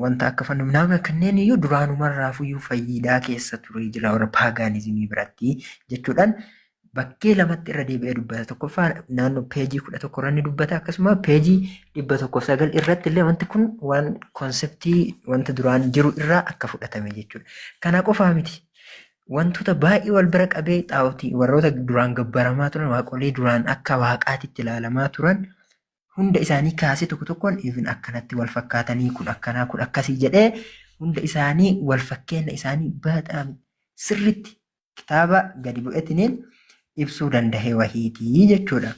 wanta akka fannoomnaa kanneen iyyuu duraanumarraafuyyuu fayyidaa keessa ture jira warra paagaanizimii biratti jechuudhaan bakkee lamatti irra deebi'ee dubbata. Tokkoffaa naannoo peejii 11 irra ni dubbata. Akkasuma peejii 109 irratti illee wanti kun waan konseptii wanta duraan jiru irraa akka fudhatame jechuudha. Kana qofaa miti. Wantoota baay'ee wal bira qabee xaa'otii warroota duraan gabbaramaa turan waaqolee duraan akka waaqaatitti ilaalamaa turan hunda isaanii kaasee tokko tokkoon even akkanatti wal fakkaatanii kun akkanaa kun akkasii jedhee hunda isaanii wal fakkeenya isaanii baay'ee sirriitti kitaaba gadi bu'eetiniin ibsuu danda'e wahiitii jechuudha.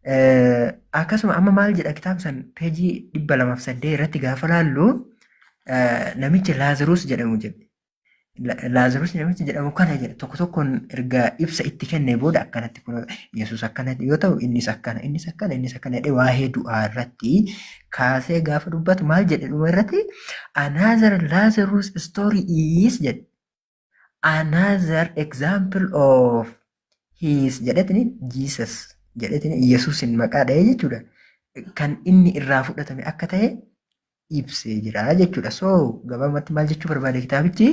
Akkasuma amma maal jedha kitaaba san peejii 208 irratti gaafa laallu namichi Laazaruus jedhamu jedhe. Laazaruus namichi jedhamu kana jedhe tokko tokkoon erga ibsa itti kennee booda akkanatti kun Yesuus akkanatti yoo ta'u innis akkana jedhee waa'ee du'aa irratti kaasee gaafa dubbatu maal jedhe dhuma irratti another Lazarus story is jedhe another example of his jedhetini Jesus jedhetini Yesuusin maqaa dha'ee jechuudha kan inni irraa fudhatame akka ta'e ibsee jira jechuudha. So gabaabumatti maal jechuu barbaade kitaabichi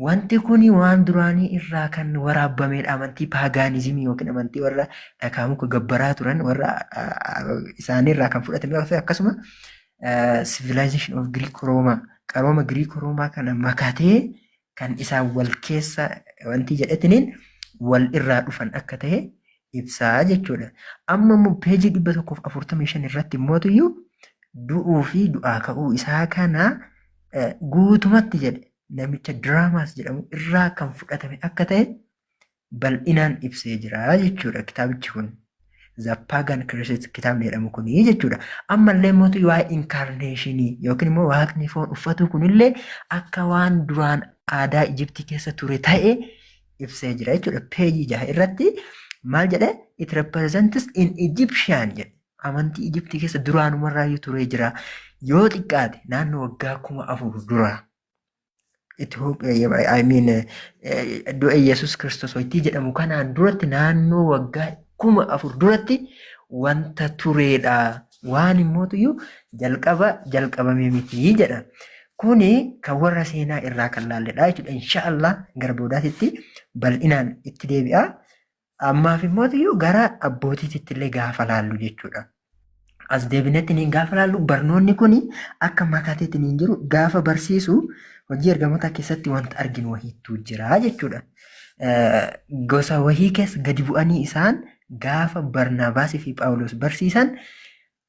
wanti kuni waan duraanii irraa kan waraabamedha amantii paagaanizimii yookiin amantii warra dhakaa muka gabbaraa turan warra isaaniirraa kan fudhatame akkasuma civilization of Greek Roma qarooma Greek Roma kana makatee kan isaan wal keessa wanti jedhetiniin wal irraa dhufan akka ta'e ibsaa jechuudha. Amma immoo peejii 145 irratti immootiyyuu du'uu fi du'aa ka'uu isaa kana guutumatti jedhe namicha Diraamaas jedhamu irraa kan fudhatame akka ta'e bal'inaan ibsee jira jechuudha kitaabichi kun. The Pagan Christ kitaabni jedhamu kuni jechuudha. Ammallee immootu waa'ee incarnationii yookiin immoo waaqni foon uffatu kunillee akka waan duraan aadaa Ijiptii keessa ture ta'e ibsee jira jechuudha. Peejii 6 irratti maal jedhe it represents in Egyptian jedhe. Amantii Ijiptii keessa duraanumarraayyuu turee jira. Yoo xiqqaate naannoo waggaa 4,000 dura. Du'a Yesuus Kiristoos waytii jedhamu kanaan duratti naannoo waggaa 4,000 duratti wanta tureedha. Waan immootiyyuu jalqabame miti jedha. Kuni kan warra seenaa irraa kan laalledha jechuudha. Inshaallah gara boodaatitti bal'inaan itti deebi'a. Ammaaf immootiyyuu gara abbootiitti illee gaafa laallu jechuudha. As deebinetti niin gaafa laallu barnoonni kuni akka makaateetti niin jiru gaafa barsiisu hojii ergamoota keessatti wanta arginu wahiitu jira jechuudha. Gosa wahii keessa gadi bu'anii isaan gaafa Barnaabaasii fi Phaawulos barsiisan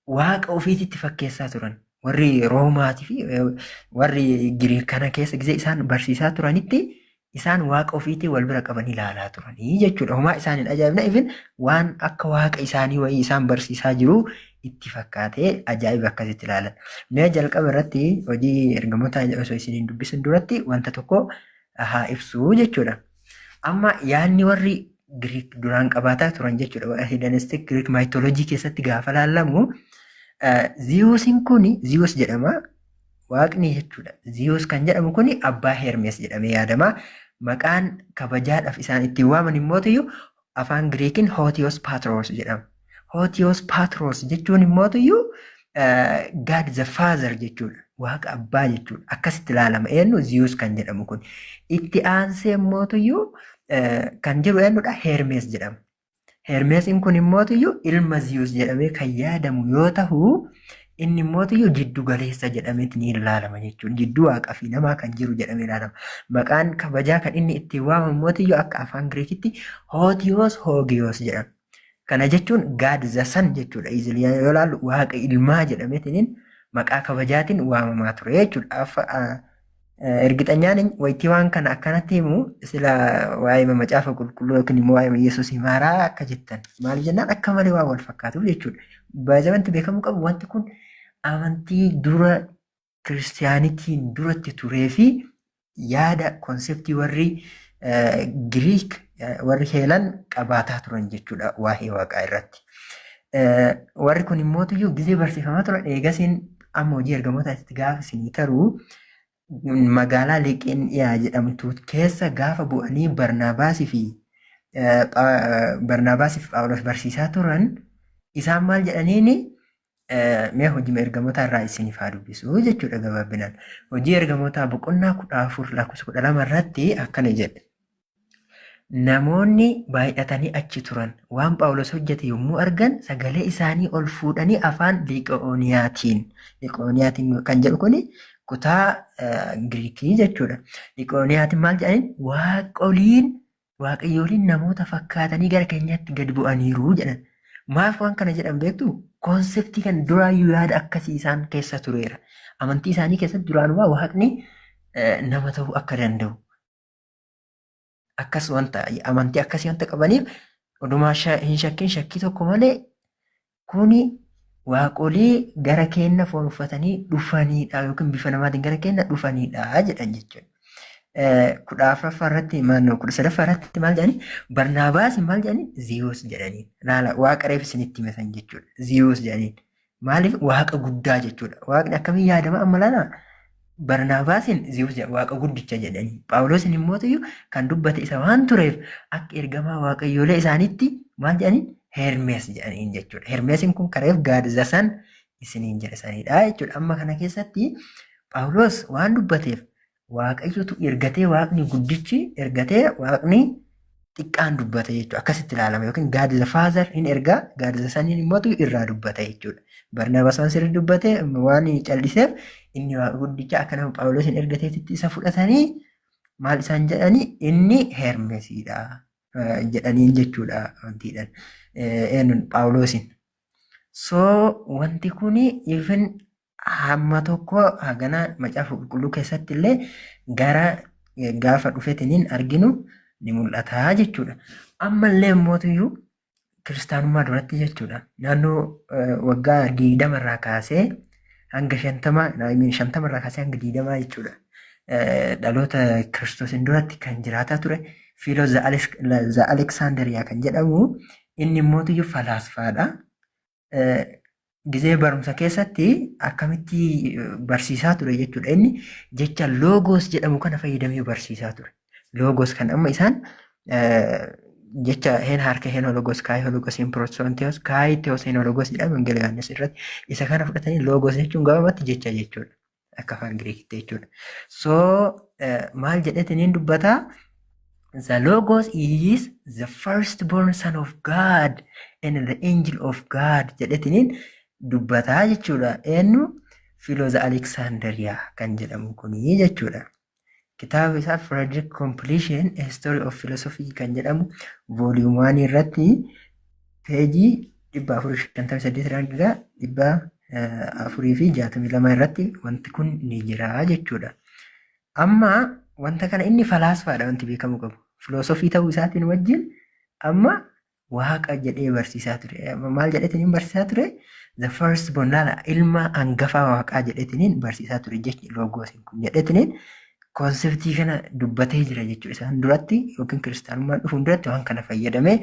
waaqa ofiititti fakkeessaa turan. Warri Roomaatii fi warri Giriik kana keessa gisee isaan barsiisaa turanitti isaan waaqa ofiitii wal bira qabanii ilaalaa turanii jechuudha. Homaa isaaniin ajaa'ibna ifin waan akka waaqa isaanii wayii isaan barsiisaa jiru itti fakkaatee ajaa'iba akkasitti ilaalan. Mee jalqaba irratti hojii ergamoota osoo isiniin dubbisin duratti wanta tokko haa ibsuu jechuudha. Amma yaadni warri Giriik duraan qabaataa turan jechuudha. Hellenistic Greek mythology keessatti gaafa laallamu Ziyuusin kuni Ziyuus jedhama. Waaqni jechuudha. Ziyuus kan jedhamu kuni abbaa Hermes jedhamee yaadama. Maqaan kabajaadhaaf isaan ittiin waaman immootiyyuu afaan Giriikiin Hootiyoos Paatros jedhama. Hootiyoos Paatros jechuun immootiyyuu God the Father jechuudha. Waaqa abbaa jechuudha. Akkasitti ilaalama. Eenyu Ziyuus kan jedhamu kun. Itti aansee immootiyyuu kan jiru eenyudha Hermes jedhama. Hermesiin kun immootiyyuu ilma Ziyuus jedhamee kan yaadamu yoo ta'u inni immootiyyuu jiddu galeessa jedhameeti ni ilaalama jechuudha. Jidduu waaqaa fi namaa kan jiru jedhamee ilaalama. Maqaan kabajaa kan inni ittiin waamamu immootiyyuu akka afaan Giriikitti Hootiyoos Hoogiyoos jedhama. Kana jechuun God the Son jechuudha. Yoo ilaallu waaqa ilmaa jedhameetiin maqaa kabajaatiin waamamaa ture jechuudha. Ergixanyaan wayitii waan kana akkanatti himu sila waa'ee macaafa qulqulluu yookiin immoo waa'ee Yesuus himaaraa akka jettan maal jennaan akka malee waan wal fakkaatuuf jechuudha. Baay'ee beekamuu qabu wanti kun amantii dura kiristiyaanitiin duratti turee fi yaada konseptii warri Giriik warri Heelan qabaataa turan jechuudha waa'ee waaqaa irratti. Warri kun immootiyyuu gizee barsiifamaa turan eegasiin amma hojii ergamootaatti gaafa isinii taruu magaalaa Liqeeniyaa jedhamtu keessa gaafa bu'anii Barnaabaasii fi Phaawulos barsiisaa turan isaan maal jedhaniini mee hojii ergamoota irraa isiniif haa dubbisu jechuudha gabaabinaan. Hojii ergamoota boqonnaa 14:12 irratti akkana jedhe. Namoonni baay'atanii achi turan waan Phaawulos hojjete yommuu argan sagalee isaanii ol fuudhanii afaan Liqooniyaatiin kan jedhu kuni kutaa Giriikii jechuudha. Liqooniyaatiin maal jedhaniin waaqayyooliin namoota fakkaatanii gara keenyatti gad bu'aniiru jedhan. Maaf waan kana jedhan beektu konseptii kan duraayyuu yaada akkasii isaan keessa tureera. Amantii isaanii keessatti duraanumaa waaqni nama ta'uu akka danda'u. Akkas wanta amantii akkasii wanta qabaniif odumaa hin shakkiin shakkii tokko malee kuni waaqolii gara keenya foon uffatanii dhufanidha yookiin bifa namaatiin gara keenya dhufanidha jedhan jechuudha. 14ffaa irratti maannoo 13ffaa irratti maal jedhanii Barnaabaas maal jedhanii Ziyuus jedhanii laala waaqa reef isinitti himesan jechuudha. Ziyuus jedhanii maaliif waaqa guddaa jechuudha. Waaqni akkamiin yaadama amma laala Barnaabaasiin Ziyuus jedha waaqa guddicha jedhanii Phaawulosin immoo kan dubbate isa waan tureef akka ergamaa waaqayyoolee isaaniitti maal jedhanii Hermes jedhaniin jechuudha. Hermesin kun kareef gaadzasan isiniin jedha sanidha jechuudha. Amma kana keessatti Phaawulos waan dubbateef waaqayyotu ergatee waaqni guddichi ergatee waaqni xiqqaan dubbata jechuudha. Akkasitti ilaalama yookiin God the Father hin ergaa God the Son immoo irraa dubbata jechuudha. Barnaabaas waan sirrii dubbate waan calliseef inni waaqa guddicha akka nama Phaawulos hin ergateetitti isa fudhatanii maal isaan jedhanii inni Hermesidha jedhaniin jechuudha wantiidhaan. Phaawulosin. So wanti kuni even hamma tokko hagana macaafa qulqulluu keessatti illee gara gaafa dhufetiniin arginu ni mul'ata jechuudha. Ammallee mootiyyuu kiristaanummaa duratti jechuudha. Naannoo waggaa 20 irraa kaasee hanga 50 irraa kaasee hanga 20 jechuudha. Dhaloota kiristoosiin duratti kan jiraataa ture Philo the Alexandria kan jedhamu inni mootiyyuu falaasfaadha. Gizee barumsa keessatti akkamitti barsiisaa ture jechuudha. Inni jecha loogos jedhamu kana fayyadamee barsiisaa ture. Loogos kan amma isaan jecha hen harka hen hologos kaay hologos hin prosonteos kaay teos hen hologos jedhamu ingiliyaannis irratti isa kana fudhatanii loogos jechuun gabaabatti jecha jechuudha. Akka afaan Giriikitti jechuudha. So maal jedhetiniin dubbataa? The Logos is the firstborn son of God and the angel of God jedhetiniin dubbataa jechuudha. Eenyu Philo the Alexandria kan jedhamu kuni jechuudha. Kitaaba isaa Frederick Completion A Story of Philosophy kan jedhamu volume 1 irratti peejii 458 462 irratti wanti kun ni jira jechuudha. Amma wanta kana inni falaasfaadha wanti beekamu qabu. Filosofii ta'uu isaatiin wajjin amma waaqa jedhee barsiisaa ture. Maal jedhetiniin barsiisaa ture? The first born ilma hangafaa waaqaa jedhetiniin barsiisaa ture jechuudha. Logosiin kun jedhetiniin konseptii kana dubbatee jira jechuudha. Isaan duratti yookiin kiristaanummaan dhufuun duratti waan kana fayyadamee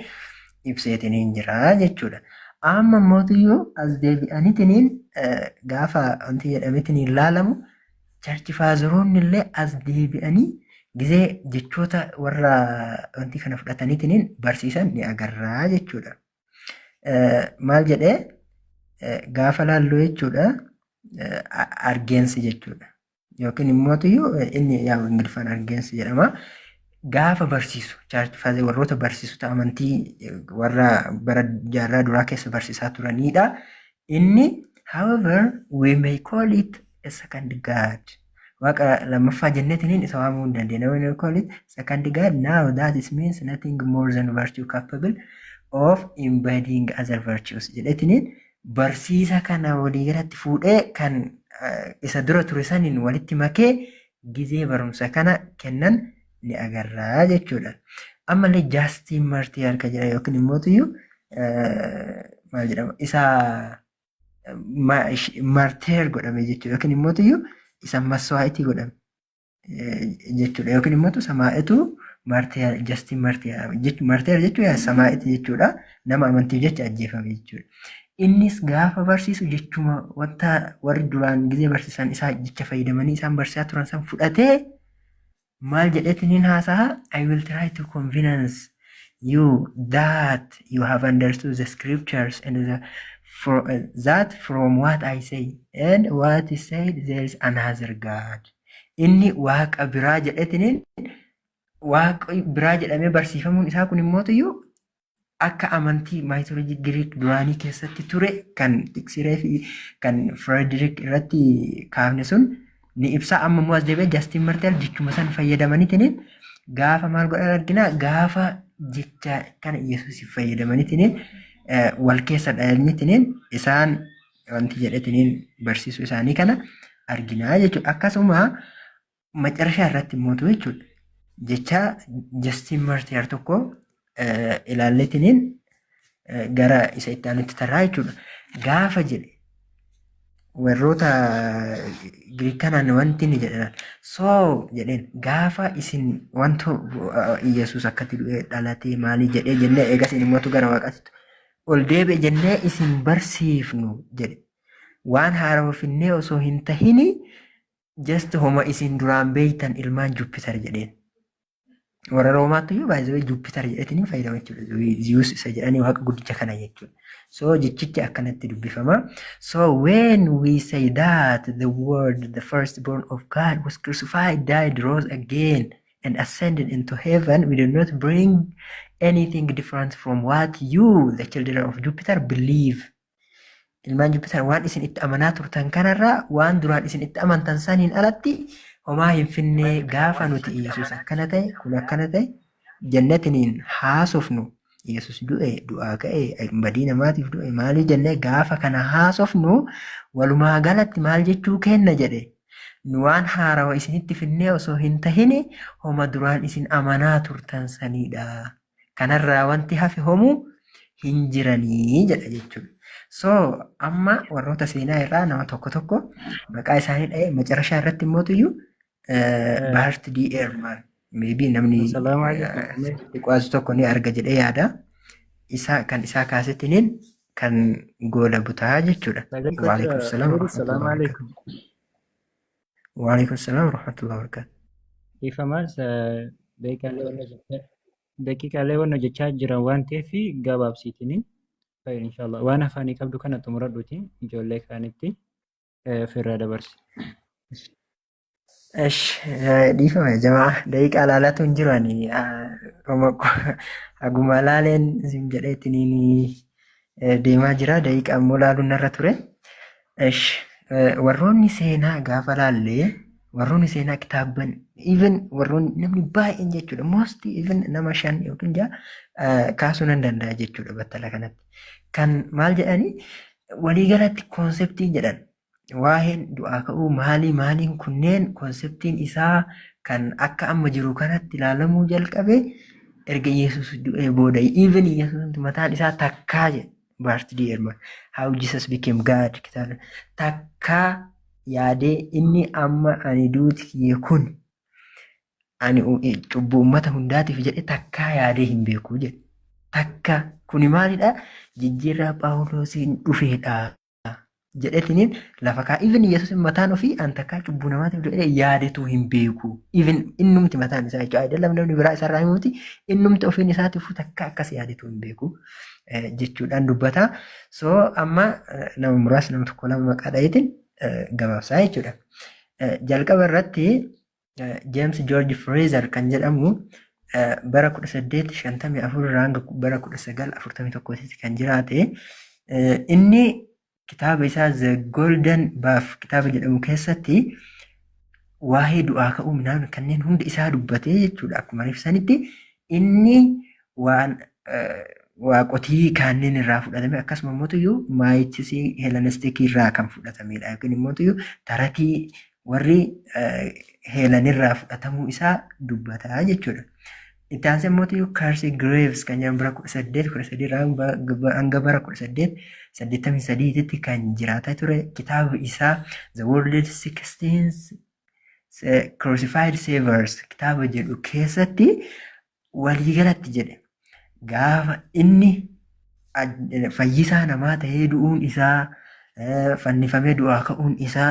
ibseetiniin jira jechuudha. Amma mootiyyuu as deebi'aniitiniin gaafa wanti jedhameetiniin laalamu charchi faazaroonni illee as deebi'anii gizee jechoota warra wanti kana fudhataniitiniin barsiisan ni agarraa jechuudha. Maal jedhee gaafa laalloo jechuudha argeensi jechuudha. Yookiin immootiyyuu inni yaa ingiliffaan argeensi jedhama. Gaafa barsiisu charchi faazee warroota barsiisota amantii warra bara jaarraa duraa keessa barsiisaa turanidha. Inni however we may call it a second God. Waaqa lammaffaa jenneetiniin isa waamuu hin dandeenya. When we call it second God now that is means nothing more than virtue capable of embedding other virtues jedhetiniin barsiisa kana walii galatti fuudhee kan isa dura ture saniin walitti makee gizee barumsa kana kennan ni agarraa jechuudha. Ammallee Justin Martyr kan jedhamu yookiin immootiyyuu maal jedhama isa Martyr godhame jechuudha. Yookiin immootiyyuu isa maswaa'itii godhame jechuudha. Yookiin immootu samaa'itu Martyr Justin Martyr jechuudha samaa'itii jechuudha. Nama amantiif jecha ajjeefame jechuudha. Innis gaafa barsiisu jechuma wanta warri duraan gizee barsiisan isaa jecha fayyadamanii isaan barsiisaa turan san fudhatee maal jedhetiniin haasa'a I will try to convince you that you have understood the scriptures and that from what I say and what is said there is another God. Inni waaqa biraa jedhetiniin waaqa biraa jedhamee barsiifamuun isaa kun immootiyyuu akka amantii maayitoolojii Giriik duraanii keessatti ture kan tiksiree fi kan Frederick irratti kaafne sun ni ibsa. Amma immoo as deebi'ee Justin Martyr jechuma san fayyadamaniitiniin gaafa maal godhan argina gaafa jecha kana Yesuusiif fayyadamaniitiniin wal keessa dhayanitiniin isaan wanti jedhetiniin barsiisuu isaanii kana argina jechuudha. Akkasuma macarashaa irratti mootu jechuudha. Jecha Justin Martyr tokko ilaalletiniin gara isa itti aanutti tarraa jechuudha. Gaafa jedhe warroota Giriik kanaan wanti inni jedhan soo jedheen gaafa isin wanta Yesuus akkatti du'ee dhalatee maalii jedhee jennee eegas immoo gara waaqaatti ol deebi'e jennee isin barsiifnu jedhe. Waan haarawaa finnee osoo hin tahini just homa isin duraan beeytan ilmaan Jupiter jedheen. Warra Roomaatti iyyuu baay'ee Jupiter jedhetanii fayyadamu jechuudha. Zeus isa jedhanii waaqa guddicha kana jechuudha. So jechichi akkanatti dubbifama. So when we say that the word, the firstborn of God was crucified, died, rose again, and ascended into heaven, we do not bring anything different from what you, the children of Jupiter, believe. Ilmaan Jupiter waan isin itti amanaa turtan kanarraa waan duraan isin itti amantan saniin alatti homaa hin finne gaafa nuti Yesuus akkana ta'e kun akkana ta'e jannatiniin haasofnu Yesuus du'e du'aa ka'e badii namaatiif du'e maalii jennee gaafa kana haasofnu walumaa galatti maal jechuu kenna jedhe nu waan haarawa isinitti finnee osoo hin tahini homa duraan isin amanaa turtan sanidha. Kanarraa wanti hafe homuu hin jiranii jedha jechuudha. So amma warroota seenaa irraa nama tokko maqaa isaanii dha'ee macarashaa irratti immoo tuyyuu Bart D. Ehrman maybe namni xiqqaasu tokko ni arga jedhee yaada. Kan isaa kaasetiniin kan goola butaa jechuudha. Waalaikum salaam warahmatullahi wabarakatuh. Ifamas daqiiqaalee waan hojjechaa jiran waan ta'eef gabaabsiitiniin fayyadu inshallah. Waan afaanii qabdu kana xumuradhuuti ijoollee kaanitti firraa dabarsi. Dhiifame jamaa daqiiqaa laalatu hin jiru ani haguma laaleen isin jedheetiniin deemaa jira daqiiqaa immoo laaluun narra ture. Warroonni seenaa gaafa laallee warroonni seenaa kitaaban even warroonni namni baay'een jechuudha most even nama 5 yookiin 6 kaasuu nan danda'a jechuudha battala kanatti. Kan maal jedhanii waliigalatti koonseptii jedhan waa'een du'aa ka'uu maaliin kunneen koonseptiin isaa kan akka amma jiru kanatti ilaalamuu jalqabe erga Yesuus du'ee booda even Yesuus mataan isaa takkaa jedhe Bart D. Ehrman how Jesus became God kitaaba takkaa yaadee inni amma ani duuti kiyye kun ani cubbuu uummata hundaatiif jedhe takkaa yaadee hin beeku jedhe. Takka kuni maalidha? Jijjiirraa Phaawulosiin dhufeedha jedhetiniin lafa kaa even Yesuus mataan ofii an takkaa cubbuu namaatiif jedhe yaadetu hin beeku. Even innumti mataan isaa jechuudha. Ayidallam namni biraa isarraa himuuti innumti ofiin isaatiif takkaa akkas yaadetu hin beeku jechuudhaan dubbata. So amma nama muraasa nama tokko lama maqaa dhaheetiin gabaabsaa jechuudha. Jalqaba irratti James George Fraser kan jedhamu bara 1854 irraa hanga bara 1941 kan jiraate inni kitaaba isaa The Golden Buff kitaaba jedhamu keessatti waa'ee du'aa ka'uu midhaan kanneen hundi isaa dubbatee jechuudha. Akkuma ibsanitti inni waan waaqotii kanneen irraa fudhatame akkasuma immoo tuyyuu maayitisii Helenistikii irraa kan fudhatamedha. Yookiin immoo tuyyuu taratii warri Heelanirraa fudhatamuu isaa dubbataa jechuudha. Itti aansee immoo tuyyuu Kaarsii Gireevs kan jedhamu bara 1813 irraa hanga bara 1883tti kan jiraataa ture. Kitaaba isaa The World 16 Crucified Saviors kitaaba jedhu keessatti waliigalatti jedhe gaafa inni fayyisaa namaa ta'ee du'uun isaa fannifamee du'aa ka'uun isaa